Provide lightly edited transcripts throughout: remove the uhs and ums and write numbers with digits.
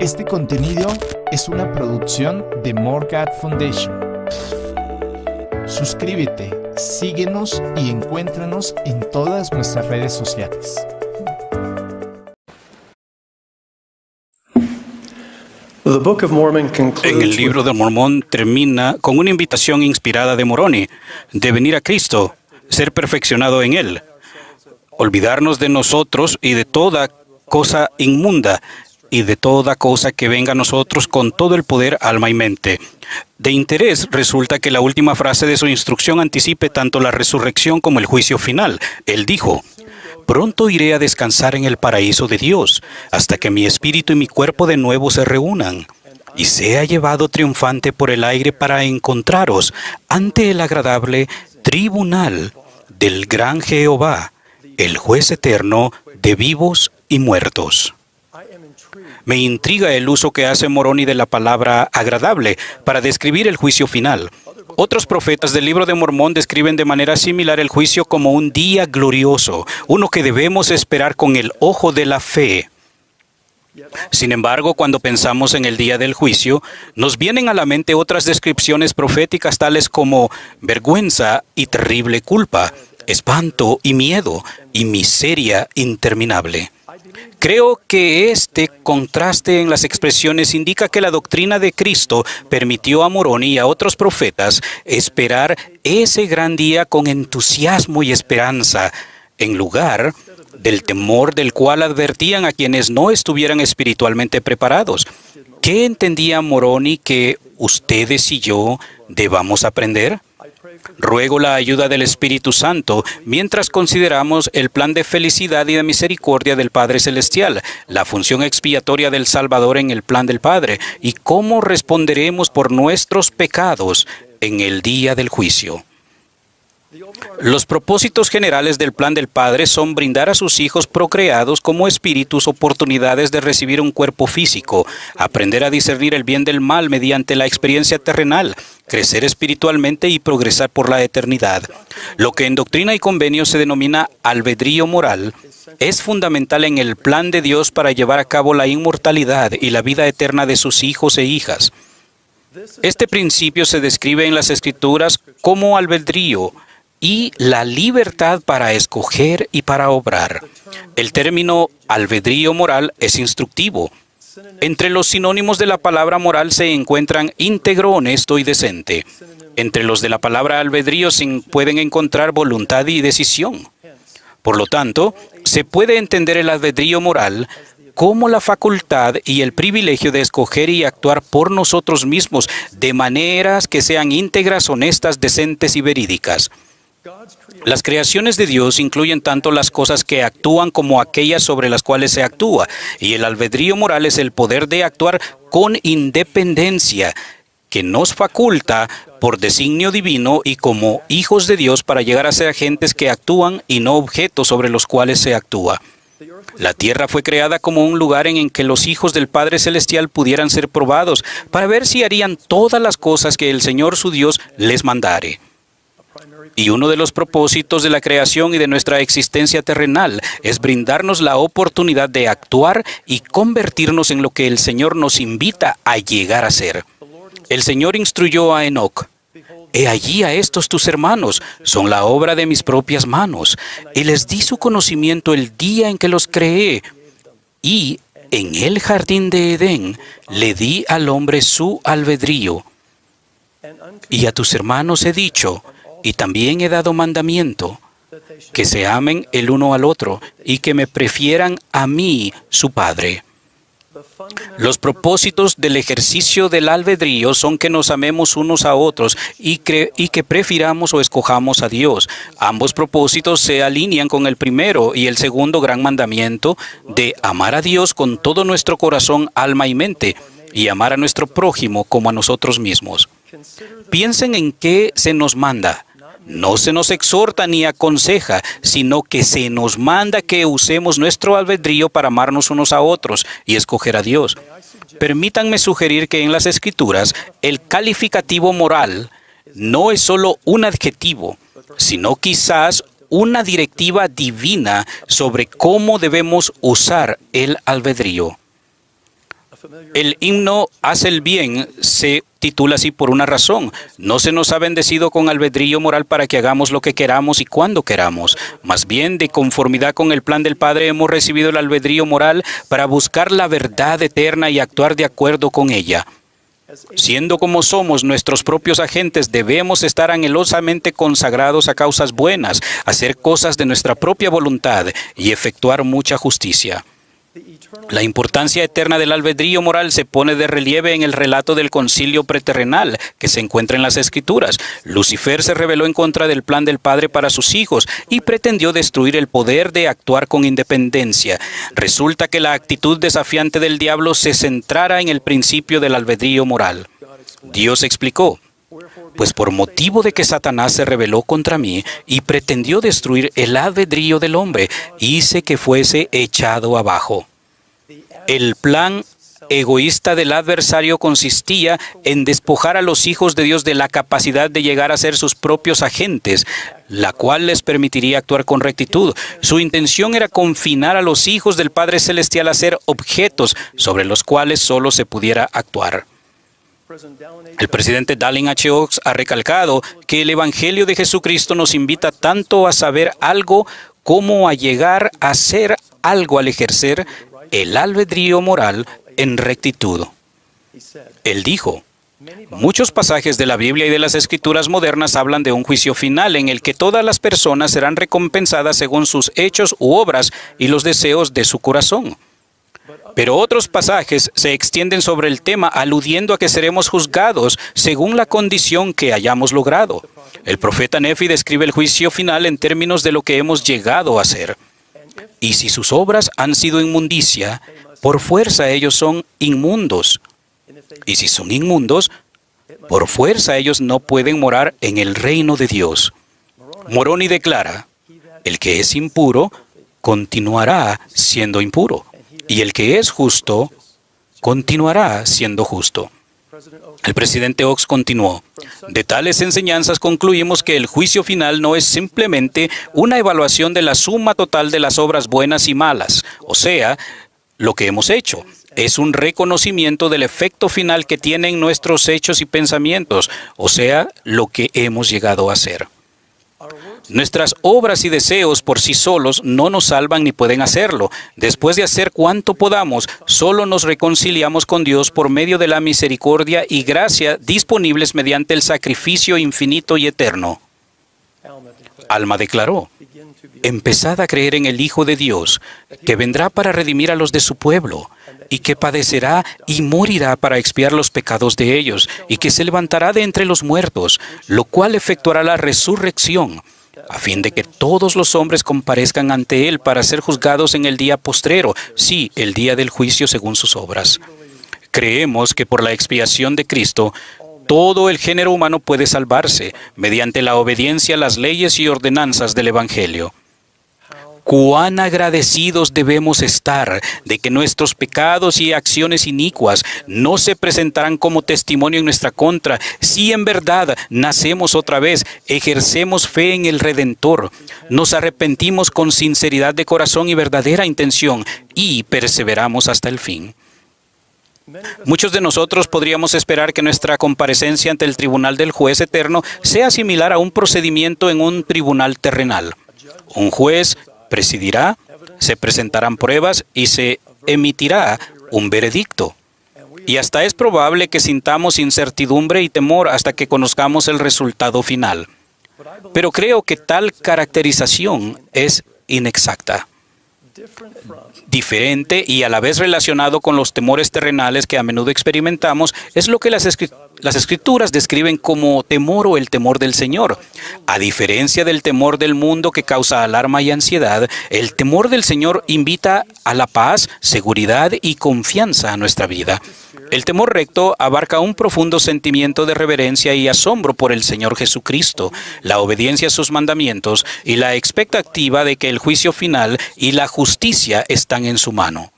Este contenido es una producción de More God Foundation. Suscríbete, síguenos y encuéntranos en todas nuestras redes sociales. En el libro de Mormón termina con una invitación inspirada de Moroni de venir a Cristo, ser perfeccionado en Él, olvidarnos de nosotros y de toda cosa inmunda y de toda cosa que venga a nosotros con todo el poder, alma y mente. De interés resulta que la última frase de su instrucción anticipe tanto la resurrección como el juicio final. Él dijo: pronto iré a descansar en el paraíso de Dios, hasta que mi espíritu y mi cuerpo de nuevo se reúnan, y sea llevado triunfante por el aire para encontraros ante el agradable tribunal del gran Jehová, el juez eterno de vivos y muertos. Me intriga el uso que hace Moroni de la palabra agradable para describir el juicio final. Otros profetas del libro de Mormón describen de manera similar el juicio como un día glorioso, uno que debemos esperar con el ojo de la fe. Sin embargo, cuando pensamos en el día del juicio, nos vienen a la mente otras descripciones proféticas tales como vergüenza y terrible culpa, espanto y miedo y miseria interminable. Creo que este contraste en las expresiones indica que la doctrina de Cristo permitió a Moroni y a otros profetas esperar ese gran día con entusiasmo y esperanza, en lugar del temor del cual advertían a quienes no estuvieran espiritualmente preparados. ¿Qué entendía Moroni que ustedes y yo debamos aprender? Ruego la ayuda del Espíritu Santo mientras consideramos el plan de felicidad y de misericordia del Padre Celestial, la función expiatoria del Salvador en el plan del Padre y cómo responderemos por nuestros pecados en el día del juicio. Los propósitos generales del plan del Padre son brindar a sus hijos procreados como espíritus oportunidades de recibir un cuerpo físico, aprender a discernir el bien del mal mediante la experiencia terrenal, crecer espiritualmente y progresar por la eternidad. Lo que en Doctrina y Convenio se denomina albedrío moral es fundamental en el plan de Dios para llevar a cabo la inmortalidad y la vida eterna de sus hijos e hijas. Este principio se describe en las Escrituras como albedrío y la libertad para escoger y para obrar. El término albedrío moral es instructivo. Entre los sinónimos de la palabra moral se encuentran íntegro, honesto y decente. Entre los de la palabra albedrío se pueden encontrar voluntad y decisión. Por lo tanto, se puede entender el albedrío moral como la facultad y el privilegio de escoger y actuar por nosotros mismos de maneras que sean íntegras, honestas, decentes y verídicas. Las creaciones de Dios incluyen tanto las cosas que actúan como aquellas sobre las cuales se actúa, y el albedrío moral es el poder de actuar con independencia que nos faculta por designio divino y como hijos de Dios para llegar a ser agentes que actúan y no objetos sobre los cuales se actúa. La tierra fue creada como un lugar en que los hijos del Padre Celestial pudieran ser probados para ver si harían todas las cosas que el Señor su Dios les mandare. Y uno de los propósitos de la creación y de nuestra existencia terrenal es brindarnos la oportunidad de actuar y convertirnos en lo que el Señor nos invita a llegar a ser. El Señor instruyó a Enoc: he allí a estos tus hermanos, son la obra de mis propias manos, y les di su conocimiento el día en que los creé, y en el jardín de Edén le di al hombre su albedrío. Y a tus hermanos he dicho, y también he dado mandamiento, que se amen el uno al otro y que me prefieran a mí, su Padre. Los propósitos del ejercicio del albedrío son que nos amemos unos a otros y que prefiramos o escojamos a Dios. Ambos propósitos se alinean con el primero y el segundo gran mandamiento de amar a Dios con todo nuestro corazón, alma y mente, y amar a nuestro prójimo como a nosotros mismos. Piensen en qué se nos manda. No se nos exhorta ni aconseja, sino que se nos manda que usemos nuestro albedrío para amarnos unos a otros y escoger a Dios. Permítanme sugerir que en las Escrituras el calificativo moral no es solo un adjetivo, sino quizás una directiva divina sobre cómo debemos usar el albedrío. El himno Haz el bien se titula así por una razón. No se nos ha bendecido con albedrío moral para que hagamos lo que queramos y cuando queramos. Más bien, de conformidad con el plan del Padre, hemos recibido el albedrío moral para buscar la verdad eterna y actuar de acuerdo con ella. Siendo como somos nuestros propios agentes, debemos estar anhelosamente consagrados a causas buenas, hacer cosas de nuestra propia voluntad y efectuar mucha justicia. La importancia eterna del albedrío moral se pone de relieve en el relato del concilio preterrenal que se encuentra en las Escrituras. Lucifer se rebeló en contra del plan del Padre para sus hijos y pretendió destruir el poder de actuar con independencia. Resulta que la actitud desafiante del diablo se centrara en el principio del albedrío moral. Dios explicó: pues por motivo de que Satanás se rebeló contra mí y pretendió destruir el albedrío del hombre, hice que fuese echado abajo. El plan egoísta del adversario consistía en despojar a los hijos de Dios de la capacidad de llegar a ser sus propios agentes, la cual les permitiría actuar con rectitud. Su intención era confinar a los hijos del Padre Celestial a ser objetos sobre los cuales solo se pudiera actuar. El presidente Dallin H. Oaks ha recalcado que el Evangelio de Jesucristo nos invita tanto a saber algo como a llegar a ser algo al ejercer el albedrío moral en rectitud. Él dijo: muchos pasajes de la Biblia y de las Escrituras modernas hablan de un juicio final en el que todas las personas serán recompensadas según sus hechos u obras y los deseos de su corazón. Pero otros pasajes se extienden sobre el tema aludiendo a que seremos juzgados según la condición que hayamos logrado. El profeta Nefi describe el juicio final en términos de lo que hemos llegado a ser. Y si sus obras han sido inmundicia, por fuerza ellos son inmundos. Y si son inmundos, por fuerza ellos no pueden morar en el reino de Dios. Moroni declara: el que es impuro continuará siendo impuro, y el que es justo continuará siendo justo. El presidente Oaks continuó: de tales enseñanzas concluimos que el juicio final no es simplemente una evaluación de la suma total de las obras buenas y malas, o sea, lo que hemos hecho. Es un reconocimiento del efecto final que tienen nuestros hechos y pensamientos, o sea, lo que hemos llegado a ser. Nuestras obras y deseos por sí solos no nos salvan ni pueden hacerlo. Después de hacer cuanto podamos, solo nos reconciliamos con Dios por medio de la misericordia y gracia disponibles mediante el sacrificio infinito y eterno. Alma declaró: empezad a creer en el Hijo de Dios, que vendrá para redimir a los de su pueblo, y que padecerá y morirá para expiar los pecados de ellos, y que se levantará de entre los muertos, lo cual efectuará la resurrección, a fin de que todos los hombres comparezcan ante Él para ser juzgados en el día postrero, sí, el día del juicio según sus obras. Creemos que por la expiación de Cristo, todo el género humano puede salvarse mediante la obediencia a las leyes y ordenanzas del Evangelio. Cuán agradecidos debemos estar de que nuestros pecados y acciones inicuas no se presentarán como testimonio en nuestra contra, si en verdad nacemos otra vez, ejercemos fe en el Redentor, nos arrepentimos con sinceridad de corazón y verdadera intención y perseveramos hasta el fin. Muchos de nosotros podríamos esperar que nuestra comparecencia ante el tribunal del juez eterno sea similar a un procedimiento en un tribunal terrenal. Un juez presidirá, se presentarán pruebas y se emitirá un veredicto. Y hasta es probable que sintamos incertidumbre y temor hasta que conozcamos el resultado final. Pero creo que tal caracterización es inexacta. Diferente y a la vez relacionado con los temores terrenales que a menudo experimentamos, es lo que las Escrituras describen como temor o el temor del Señor. A diferencia del temor del mundo que causa alarma y ansiedad, el temor del Señor invita a la paz, seguridad y confianza a nuestra vida. El temor recto abarca un profundo sentimiento de reverencia y asombro por el Señor Jesucristo, la obediencia a sus mandamientos y la expectativa de que el juicio final y la justicia están en su mano.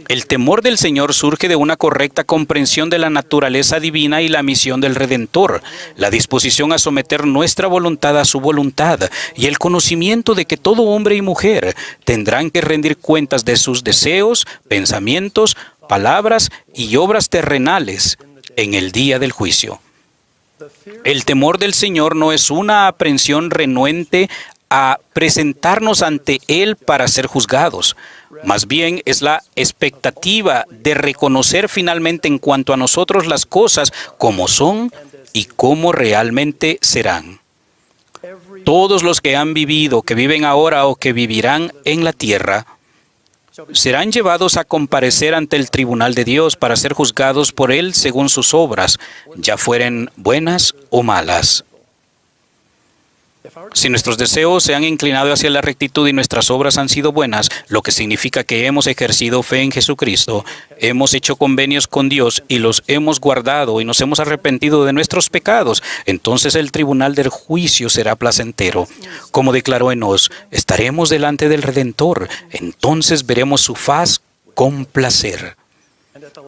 El temor del Señor surge de una correcta comprensión de la naturaleza divina y la misión del Redentor, la disposición a someter nuestra voluntad a su voluntad y el conocimiento de que todo hombre y mujer tendrán que rendir cuentas de sus deseos, pensamientos, palabras y obras terrenales en el día del juicio. El temor del Señor no es una aprensión renuente a presentarnos ante Él para ser juzgados. Más bien es la expectativa de reconocer finalmente en cuanto a nosotros las cosas como son y como realmente serán. Todos los que han vivido, que viven ahora o que vivirán en la tierra, serán llevados a comparecer ante el tribunal de Dios para ser juzgados por Él según sus obras, ya fueren buenas o malas. Si nuestros deseos se han inclinado hacia la rectitud y nuestras obras han sido buenas, lo que significa que hemos ejercido fe en Jesucristo, hemos hecho convenios con Dios y los hemos guardado y nos hemos arrepentido de nuestros pecados, entonces el tribunal del juicio será placentero. Como declaró Enos, estaremos delante del Redentor, entonces veremos su faz con placer.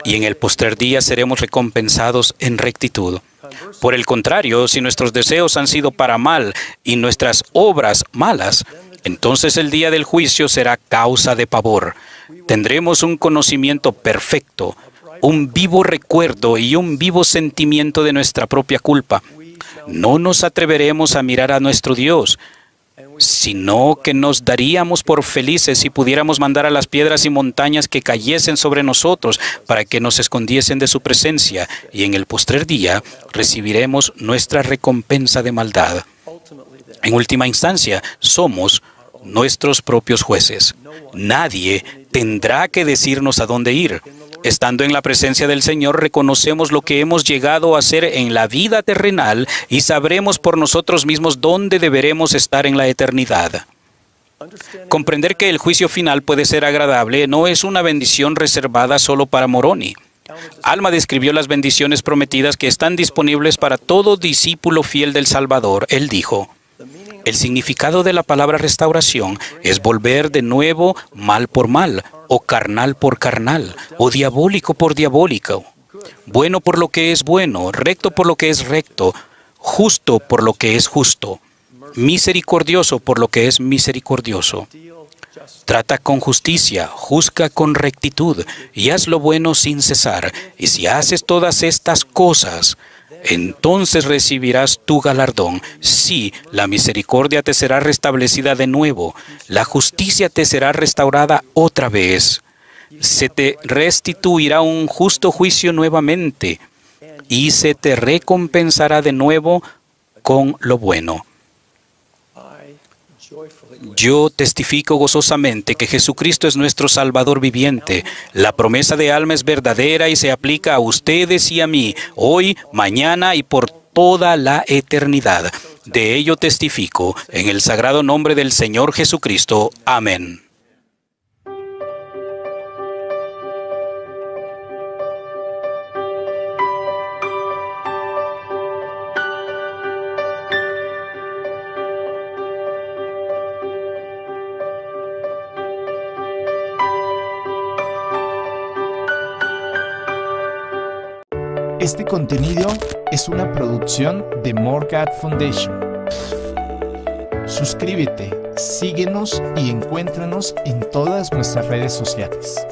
Y en el postrer día seremos recompensados en rectitud. Por el contrario, si nuestros deseos han sido para mal y nuestras obras malas, entonces el día del juicio será causa de pavor. Tendremos un conocimiento perfecto, un vivo recuerdo y un vivo sentimiento de nuestra propia culpa. No nos atreveremos a mirar a nuestro Dios, sino que nos daríamos por felices si pudiéramos mandar a las piedras y montañas que cayesen sobre nosotros para que nos escondiesen de su presencia, y en el postrer día recibiremos nuestra recompensa de maldad. En última instancia, somos nuestros propios jueces. Nadie tendrá que decirnos a dónde ir. Estando en la presencia del Señor, reconocemos lo que hemos llegado a hacer en la vida terrenal y sabremos por nosotros mismos dónde deberemos estar en la eternidad. Comprender que el juicio final puede ser agradable no es una bendición reservada solo para Moroni. Alma describió las bendiciones prometidas que están disponibles para todo discípulo fiel del Salvador. Él dijo: el significado de la palabra restauración es volver de nuevo mal por mal, o carnal por carnal, o diabólico por diabólico, bueno por lo que es bueno, recto por lo que es recto, justo por lo que es justo, misericordioso por lo que es misericordioso. Trata con justicia, juzga con rectitud, y haz lo bueno sin cesar. Y si haces todas estas cosas, entonces recibirás tu galardón. Sí, la misericordia te será restablecida de nuevo, la justicia te será restaurada otra vez. Se te restituirá un justo juicio nuevamente, y se te recompensará de nuevo con lo bueno. Yo testifico gozosamente que Jesucristo es nuestro Salvador viviente. La promesa de Alma es verdadera y se aplica a ustedes y a mí, hoy, mañana y por toda la eternidad. De ello testifico en el sagrado nombre del Señor Jesucristo. Amén. Este contenido es una producción de More God Foundation. Suscríbete, síguenos y encuéntranos en todas nuestras redes sociales.